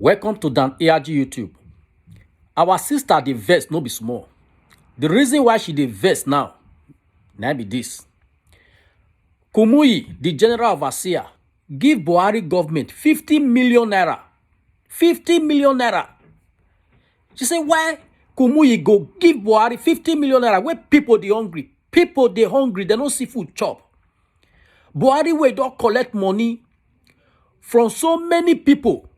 Welcome to Dan ARG YouTube. Our sister dey vex no be small. The reason why she dey vex now, na be this. Kumuyi, the general overseer, give Buhari government 50 million naira. 50 million naira. She say why Kumuyi go give Buhari 50 million naira when people dey hungry? People dey hungry, they no see food chop. Buhari wey don collect money from so many people.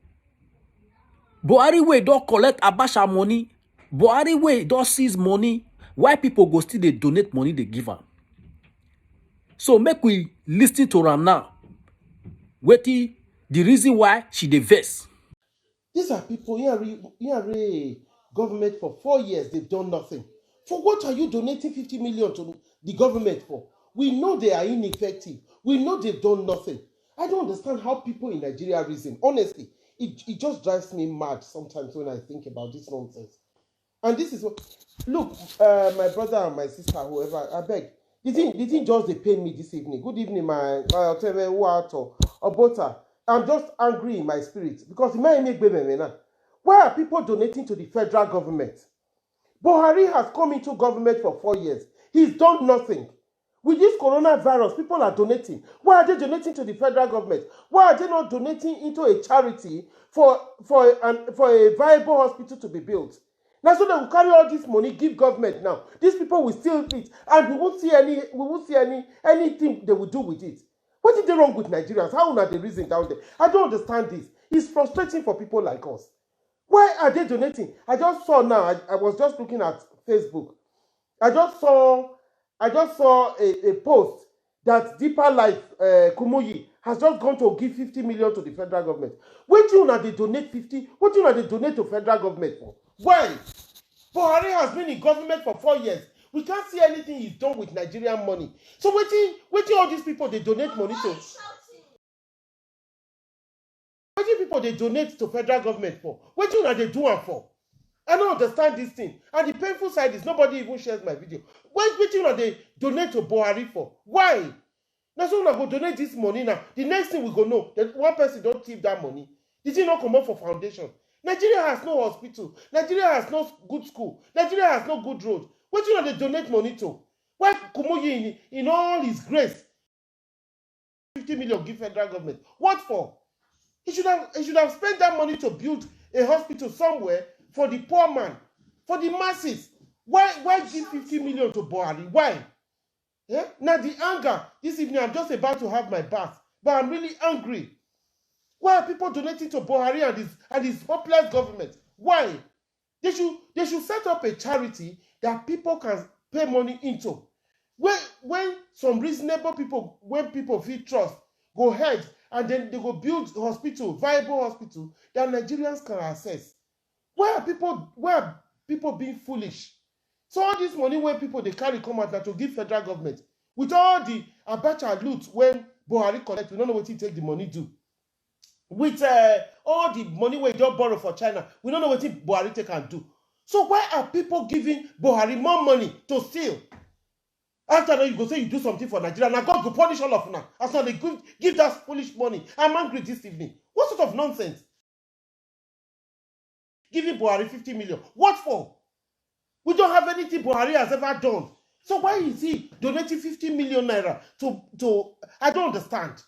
Buhari wey don collect Abacha money. Buhari wey don seize money. Why people go still dey donate money they give am? So make we listen to am now. Wetin the reason why she dey vex. These are people, government for 4 years, they've done nothing. For what are you donating 50 million to the government for? We know they are ineffective. We know they've done nothing. I don't understand how people in Nigeria reason. Honestly, it just drives me mad sometimes when I think about this nonsense. And this is what, look, my brother and my sister, whoever, I beg, didn't just they pay me this evening. Good evening, my Obota. I'm just angry in my spirit because it might make baby now. Why are people donating to the federal government? Buhari has come into government for 4 years. He's done nothing. With this coronavirus, people are donating. Why are they donating to the federal government? Why are they not donating into a charity for a viable hospital to be built? Now, so they will carry all this money, give government now. These people will steal it, and we won't see anything they will do with it. What is the wrong with Nigerians? How are they reason down there? I don't understand this. It's frustrating for people like us. Why are they donating? I just saw now, I was just looking at Facebook. I just saw a post that Deeper Life Kumuyi has just gone to give 50 million to the federal government. What do you know they donate 50? What do you know they donate to federal government for? Why? Buhari has been in government for 4 years. We can't see anything he's done with Nigerian money. So waiting all these people they donate money to. What do people they donate to federal government for? What do you know they do it for? I don't understand this thing. And the painful side is nobody even shares my video. What do you know they donate to Buhari for? Why? Now so we go donate this money now. The next thing we go know that one person don't keep that money. Did he not come up for foundation? Nigeria has no hospital. Nigeria has no good school. Nigeria has no good road. What do you know they donate money to? Why Kumuyi in all his grace 50 million give federal government? What for? He should have spent that money to build a hospital somewhere for the poor man, for the masses. Why give 50 million to Buhari? Why? Yeah? Now the anger, this evening I'm just about to have my bath, but I'm really angry. Why are people donating to Buhari and his hopeless government? Why? They should set up a charity that people can pay money into. When some reasonable people, when people feel trust, go ahead and then they go build hospital, viable hospital that Nigerians can access. Why are people being foolish? So all this money when people they carry come out now to give federal government, with all the Abacha loot when Buhari collect, we don't know what he take the money do. With all the money we don't borrow for China, we don't know what Buhari take and do. So why are people giving Buhari more money to steal? After that, you go say you do something for Nigeria. Now God go punish all of now. As now they give that foolish money. I'm angry this evening. What sort of nonsense? Giving Buhari 50 million. What for? We don't have anything Buhari has ever done. So why is he donating 50 million naira to I don't understand.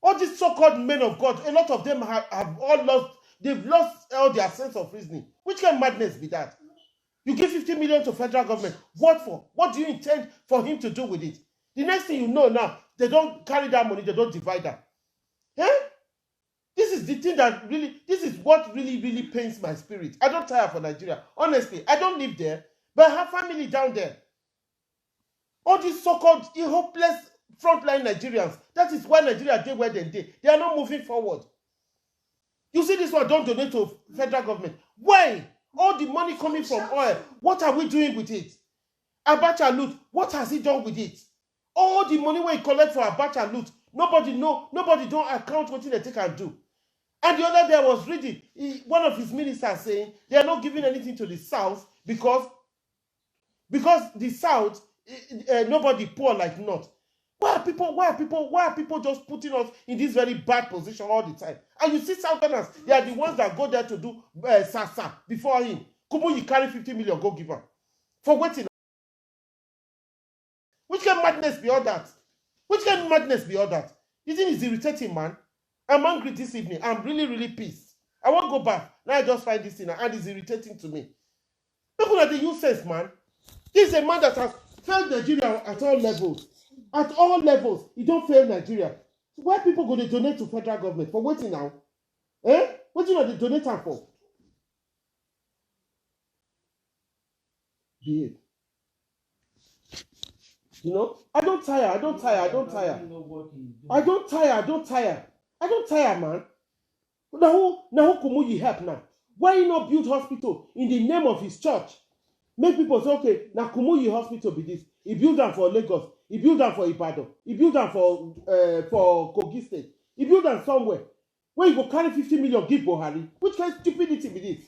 All these so-called men of God, a lot of them have all lost, they've lost all their sense of reasoning. Which kind of madness be that? You give 50 million to federal government. What for? What do you intend for him to do with it? The next thing you know now, they don't carry that money, they don't divide that. Eh? This is the thing that really, this is what really, really pains my spirit. I don't tire for Nigeria. Honestly, I don't live there, but I have family down there. All these so-called hopeless frontline Nigerians, that is why Nigeria did where they did. They are not moving forward. You see this one, don't donate to federal government. Why? All the money coming from oil, what are we doing with it? Abacha loot, what has he done with it? All the money we collect for Abacha loot, nobody don't account what they take and do. And the other day I was reading, one of his ministers saying they are not giving anything to the South because the South, nobody poor like North. Why are people just putting us in this very bad position all the time? And you see Southerners, they are the ones that go there to do sasa before him. Kumuyi carry 50 million, go give her. For waiting. Which kind of madness be all that? Which kind of madness be all that? You think it's irritating, man? I'm angry this evening. I'm really, really pissed. I won't go back. Now I just find this thing and it's irritating to me. People at the use sense, man. This is a man that has failed Nigeria at all levels. At all levels, he don't fail Nigeria. So why people go to donate to federal government? For waiting now? What do you know they donate her for? Behave. You know, I don't tire, man. Now who Kumuyi help now? Why you not build hospital in the name of his church? Make people say, okay, now Kumuyi hospital be this. He build them for Lagos. He build them for Ibadan. He build them for Kogi State. He build them somewhere. Where you go carry 50 million, give Buhari. Which kind of stupidity be this?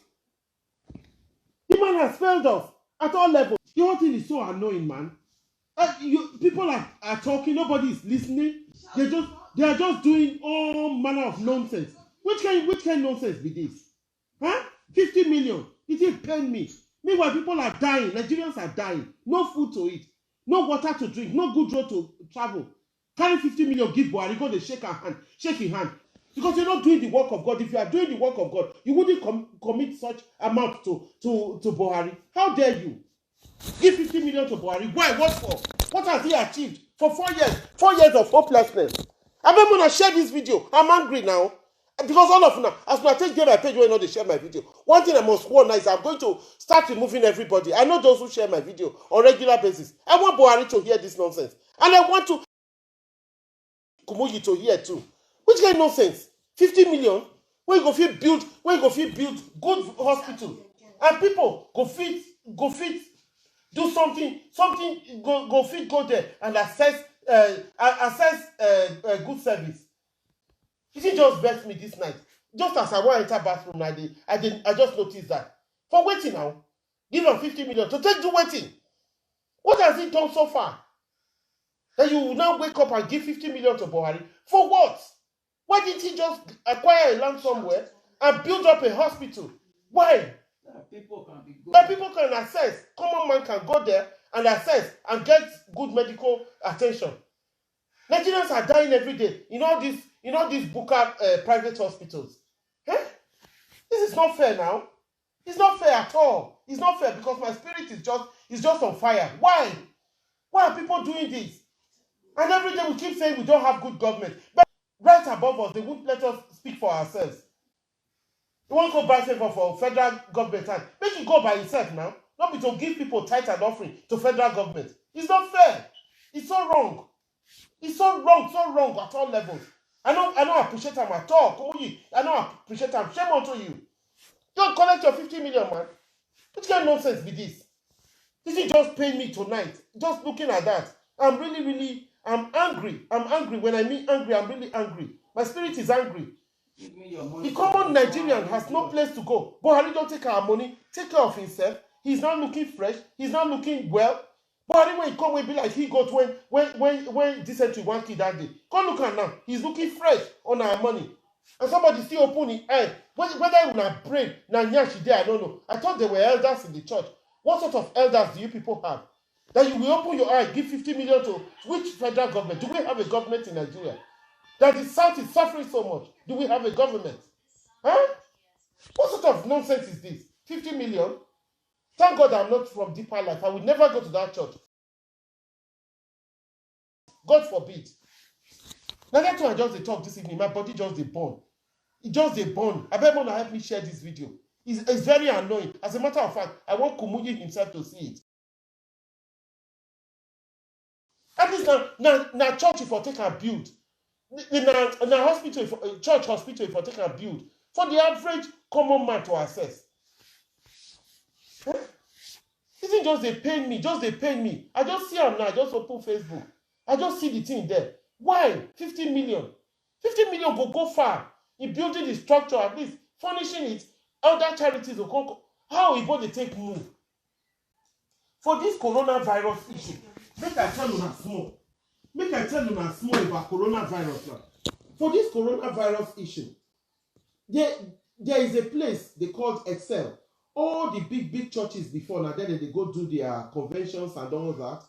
The man has failed us at all levels. The whole thing is so annoying, man. People are talking, nobody is listening. They are just doing all manner of nonsense. Which kind of nonsense be this? Huh? 50 million. It is paying me. Meanwhile, people are dying. Nigerians are dying. No food to eat. No water to drink. No good road to travel. Carry 50 million, give Buhari, go to shake his hand. Because you're not doing the work of God. If you are doing the work of God, you wouldn't commit such amount to Buhari. How dare you? Give 50 million to Buhari. Why? What for? What has he achieved? For 4 years. 4 years of hopelessness. I'm not going to share this video. I'm angry now. Because all of now, as I take my page when they share my video, one thing I must warn now is I'm going to start removing everybody. I know those who share my video on regular basis. I want Buhari to hear this nonsense. And I want to Kumuyi to hear too. Which kind of nonsense? 50 million? When you go fit build good hospital. And people go fit do something, go there and access good service. It didn't just vex me this night. Just as I want to enter bathroom, I just noticed that. For waiting now, give him 50 million to take do waiting. What has he done so far? That you will now wake up and give 50 million to Buhari? For what? Why didn't he just acquire a land somewhere and build up a hospital? Why? That people can access. Common man can go there and access and get good medical attention. Nigerians are dying every day in all these Buka private hospitals. This is not fair now. It's not fair at all. It's not fair because my spirit is just on fire. Why? Why are people doing this? And every day we keep saying we don't have good government. But right above us, they won't let us speak for ourselves. You won't go buy favor for federal government and make it go by itself now. Not be to give people tithe and offering to federal government. It's not fair. It's so wrong. It's so wrong at all levels. I don't appreciate them at all. Kumuyi, I don't appreciate them. Shame onto you. Don't collect your 50 million, man. What kind of nonsense be this? This is just paying me tonight. Just looking at that. I'm angry. I'm angry. When I mean angry, I'm really angry. My spirit is angry. The common Nigerian has no place to go. Buhari don't take our money, take care of himself. He's not looking fresh. He's not looking well. Buhari, when he come, will be like he got when decently 1 kid that day. Come look at now. He's looking fresh on our money. And somebody still open his eye. Whether you na brain, na nyashi there, I don't know. I thought there were elders in the church. What sort of elders do you people have? That you will open your eye, give 50 million to which federal government? Do we have a government in Nigeria? That the South is suffering so much. Do we have a government? Huh? What sort of nonsense is this? 50 million? Thank God I'm not from Deeper Life. I will never go to that church. God forbid. Now that's why I just talk this evening. My body just dey burn. It just dey burn. I beg you to help me share this video. It's very annoying. As a matter of fact, I want Kumuyi himself to see it. At least now church if I take and build. Na hospital, church hospital if I take and build. For the average common man to access. Isn't just they pain me. I just see them now. I just open Facebook. I just see the thing there. Why? 50 million. 50 million go far in building the structure, at least furnishing it. Other charities will come. How will they take move? For this coronavirus issue, make I tell you now small. Make I tell you now small about coronavirus now. For this coronavirus issue, there is a place they called Excel. All the big churches before now, then they go do their conventions and all that.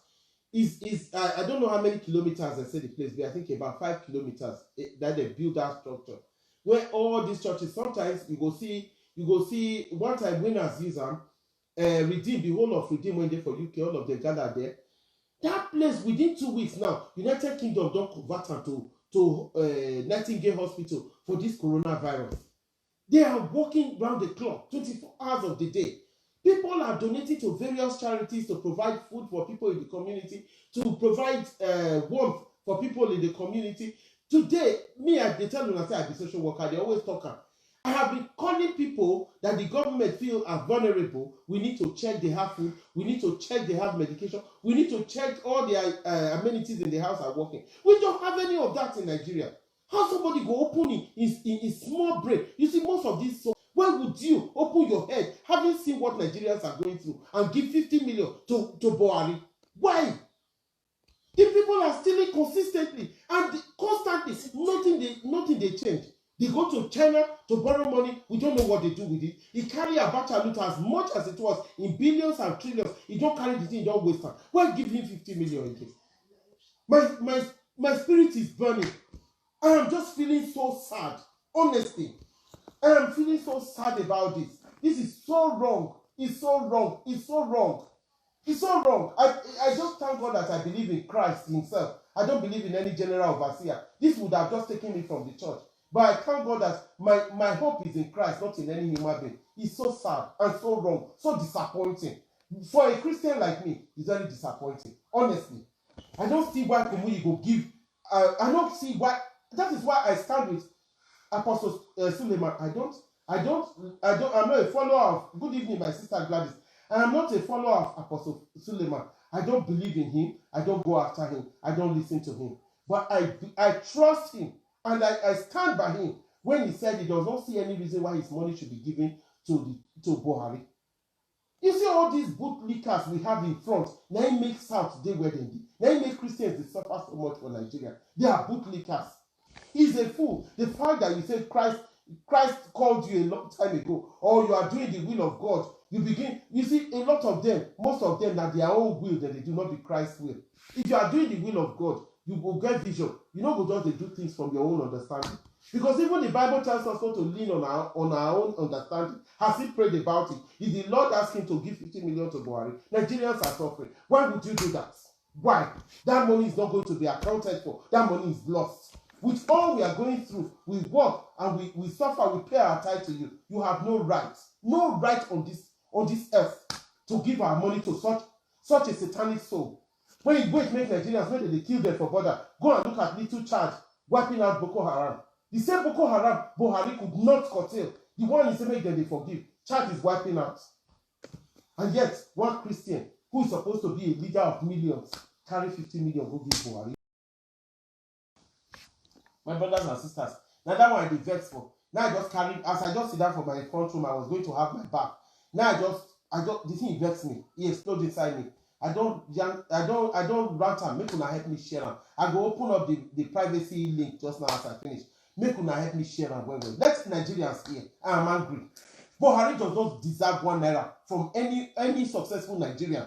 I don't know how many kilometers I say the place, but I think about 5 kilometers that they build that structure. Where all these churches, sometimes you go see one time winners use them, Redeem, the whole of Redeem when they for UK, all of them gathered there. That place within 2 weeks now, United Kingdom don't convert them to Nightingale Hospital for this coronavirus. They are working round the clock, 24 hours of the day. People are donating to various charities to provide food for people in the community, to provide warmth for people in the community. Today, they tell you I say I be social worker, they always talk. I have been calling people that the government feel are vulnerable. We need to check they have food. We need to check they have medication. We need to check all their amenities in the house are working. We don't have any of that in Nigeria. How somebody go open in small brain? You see, most of these. Why would you open your head, having seen what Nigerians are going through, and give 50 million to Buhari? Why? The people are stealing consistently and constantly. Nothing they change. They go to China to borrow money. We don't know what they do with it. He carry Abacha loot as much as it was in billions and trillions. He don't carry the thing, he don't waste time. Why give him 50 million again? My spirit is burning. I am just feeling so sad, honestly. I am feeling so sad about this. This is so wrong. It's so wrong. It's so wrong. It's so wrong. I just thank God that I believe in Christ himself. I don't believe in any general overseer. This would have just taken me from the church. But I thank God that my hope is in Christ, not in any human being. It's so sad and so wrong, so disappointing. For a Christian like me, it's very disappointing. Honestly. I don't see why Kumuyi go give. I don't see why. That is why I stand with Apostle Suleiman. I'm not a follower of, good evening, my sister Gladys. I am not a follower of Apostle Suleiman. I don't believe in him. I don't go after him. I don't listen to him. But I trust him and I stand by him when he said he does not see any reason why his money should be given to Buhari. You see all these bootlickers we have in front, now it makes South today where they did. Now it makes Christians they suffer so much for Nigeria. They are bootlickers. He's a fool. The fact that you said Christ called you a long time ago, or you are doing the will of God, you see a lot of them, most of them, that their own will, that they do not be Christ's will. If you are doing the will of God, you will get vision. You know, go just do things from your own understanding. Because even the Bible tells us not to lean on our own understanding. Has he prayed about it? If the Lord asked him to give 50 million to Buhari, Nigerians are suffering. Why would you do that? Why? That money is not going to be accounted for. That money is lost. With all we are going through, we work and we suffer, we pay our tithe to you. You have no right on this earth to give our money to such a satanic soul. When you wait, make Nigerians, when they kill them for border, go and look at Little Chad wiping out Boko Haram. The same Boko Haram Buhari could not curtail. The one he said make them they forgive. Chad is wiping out. And yet, one Christian who is supposed to be a leader of millions carry 50 million go give Buhari. My brothers and sisters, now that one I did vex for. Now I just carried, as I just sit down for my front room, I was going to have my back. Now the thing vexed me. He exploded inside me. I don't rant am. Make una help me share am. I go open up the privacy link just now as I finish. Make una help me share am well. Let Nigerians hear. I am angry. Buhari does not deserve 1 naira from any successful Nigerian.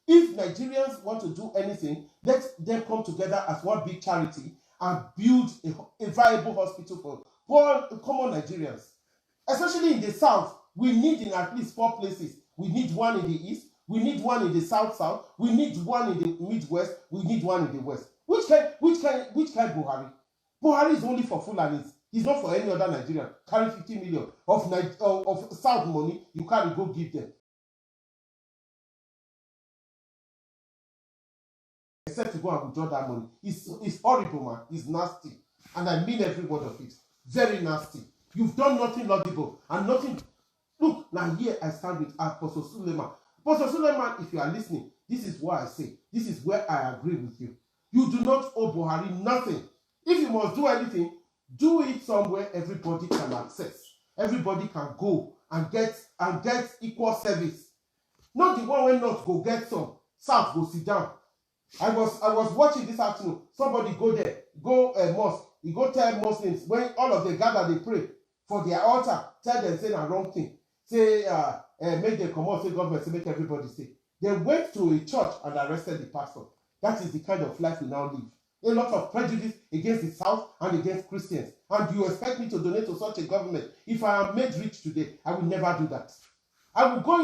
If Nigerians want to do anything, let them come together as one big charity and build a viable hospital for poor common Nigerians. Especially in the south, we need in at least 4 places. We need one in the east, we need one in the south, we need one in the midwest, we need one in the west. Which kind Buhari? Buhari is only for Fulanis. He's not for any other Nigerian. Carry 50 million of south money, you carry go give them. Except to go and withdraw that money. It's horrible, man. It's nasty. And I mean every word of it. Very nasty. You've done nothing laudable and nothing. Look, now here I stand with Apostle Suleiman. Apostle Suleiman, if you are listening, this is what I say. This is where I agree with you. You do not owe Buhari nothing. If you must do anything, do it somewhere everybody can access. Everybody can go and get equal service. Not the one when not go get some. South go sit down. I was watching this afternoon. Somebody go there, go mosque. You go tell Muslims when all of them gather, they pray for their altar. Tell them say the wrong thing. Say make them come out. Say government say make everybody stay. They went to a church and arrested the pastor. That is the kind of life we now live. A lot of prejudice against the South and against Christians. And you expect me to donate to such a government? If I am made rich today, I will never do that. I will go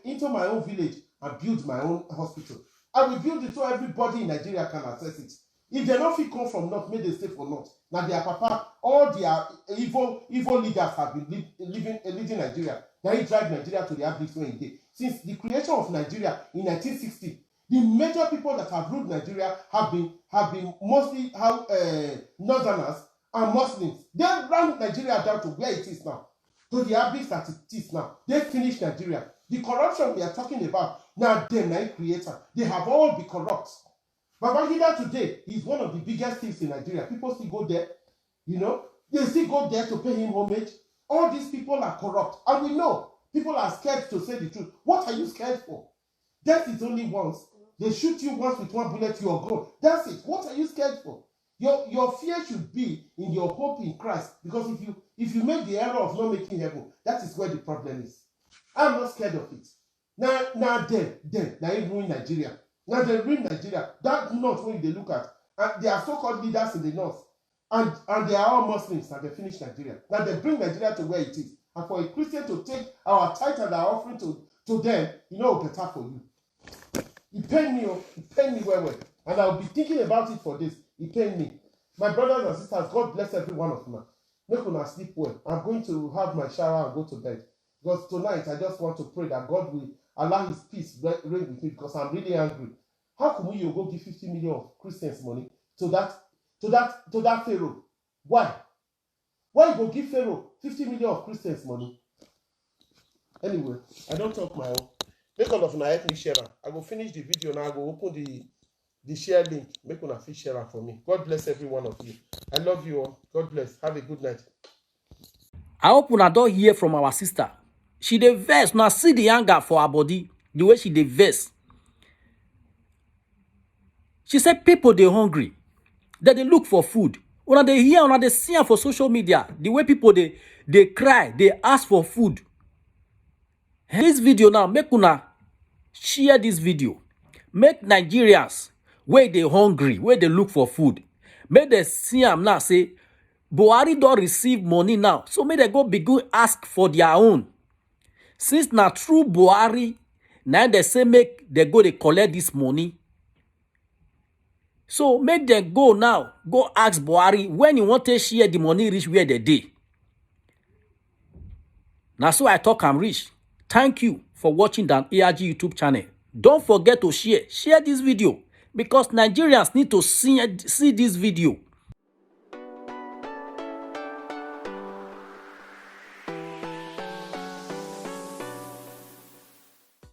into my own village and build my own hospital. I will build it so everybody in Nigeria can access it. If they don't fit come from north, may they stay for north. Now their papa, all their evil leaders have been leading Nigeria. Now he drive Nigeria to the abyss where he did. Since the creation of Nigeria in 1960, the major people that have ruled Nigeria have been mostly northerners and Muslims. They ran Nigeria down to where it is now, to the abyss that it is now. They finished Nigeria. The corruption we are talking about, now them, now creator, they have all been corrupt. Babangida today is one of the biggest thieves in Nigeria. People still go there, they still go there to pay him homage. All these people are corrupt. And we know people are scared to say the truth. What are you scared for? Death is only once. They shoot you once with one bullet, you are gone. That's it. What are you scared for? Your fear should be in your hope in Christ. Because if you make the error of not making heaven, that is where the problem is. I'm not scared of it. Now they ruin Nigeria. Now they ruin Nigeria. That north when they look at, and they are so-called leaders in the north, and they are all Muslims, and they finish Nigeria. Now they bring Nigeria to where it is. And for a Christian to take our tithe and our offering to them, better for you. It pained me well. And I'll be thinking about it for this. It pained me. My brothers and sisters, God bless every one of you. Make una sleep well. I'm going to have my shower and go to bed. Because tonight, I just want to pray that God will allow his peace reign with me because I'm really angry. How come you go give 50 million of Christians money to that Pharaoh? Why? Why you go give Pharaoh 50 million of Christians money? Anyway, I don't talk my own. Make all of una help me share am. I go finish the video now. I go open the share link. Make una fit share am for me. God bless every one of you. I love you all. God bless. Have a good night. I hope una don hear from our sister. She dey vex. Now see the anger for her body. The way she dey vex. She said people dey hungry. That they look for food. Una dey hear, una dey see am for social media. The way people they cry, they ask for food. This video now, make una share this video. Make Nigerians where they hungry, where they look for food. Make they see am now say, Buhari don't receive money now. So make they go begin ask for their own. Since na true Buhari, now they say make they go they collect this money. So make them go now, go ask Buhari when you want to share the money reach where they dey. Now so I talk am reach. Thank you for watching the ARG YouTube channel. Don't forget to share this video because Nigerians need to see this video.